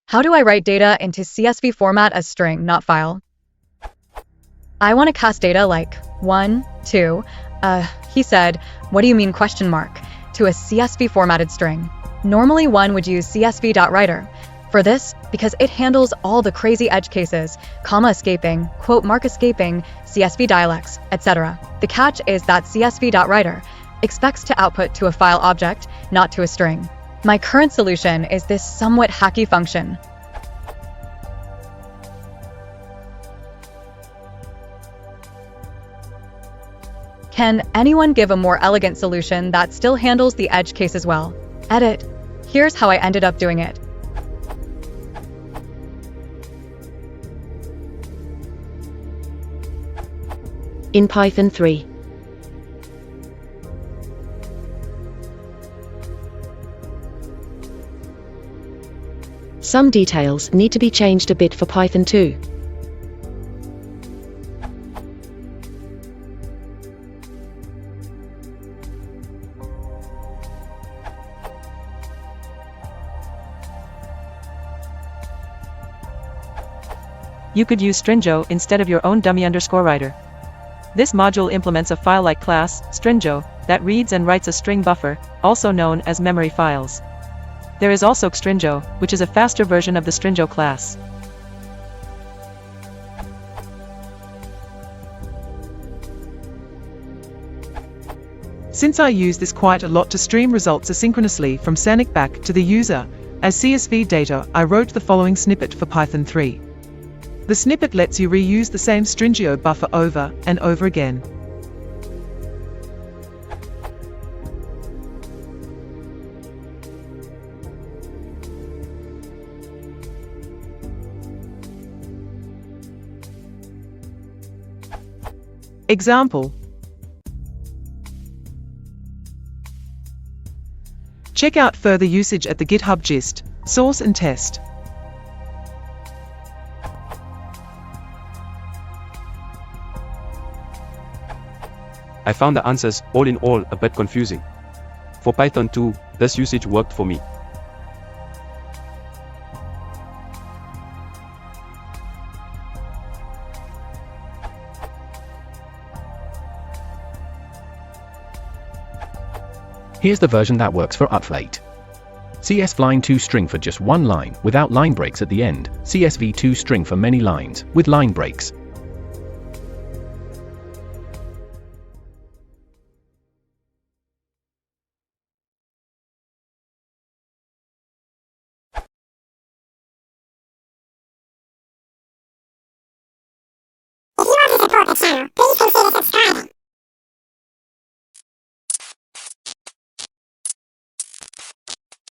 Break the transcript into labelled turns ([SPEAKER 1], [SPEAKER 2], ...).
[SPEAKER 1] How do I write data into CSV format as string, not file? I want to cast data like 1, 2, he said, what do you mean question mark, to a CSV formatted string. Normally one would use CSV.writer. For this, because it handles all the crazy edge cases, comma escaping, quote mark escaping, CSV dialects, etc. The catch is that CSV.writer expects to output to a file object, not to a string. My current solution is this somewhat hacky function. Can anyone give a more elegant solution that still handles the edge case as well? Edit. Here's how I ended up doing it.
[SPEAKER 2] In Python 3. Some details need to be changed a bit for Python 2.
[SPEAKER 3] You could use Stringo instead of your own dummy_writer. This module implements a file-like class, Stringo, that reads and writes a string buffer, also known as memory files. There is also Stringo, which is a faster version of the Stringo class.
[SPEAKER 4] Since I use this quite a lot to stream results asynchronously from Sanic back to the user as CSV data, I wrote the following snippet for Python 3. The snippet lets you reuse the same Stringo buffer over and over again. Example. Check out further usage at the GitHub gist, source and test.
[SPEAKER 5] I found the answers, all in all, a bit confusing. For Python 2, this usage worked for me.
[SPEAKER 6] Here's the version that works for update. CSV2 string for just one line, without line breaks at the end. CSV2 string for many lines, with line breaks.
[SPEAKER 7] If you want to support the channel,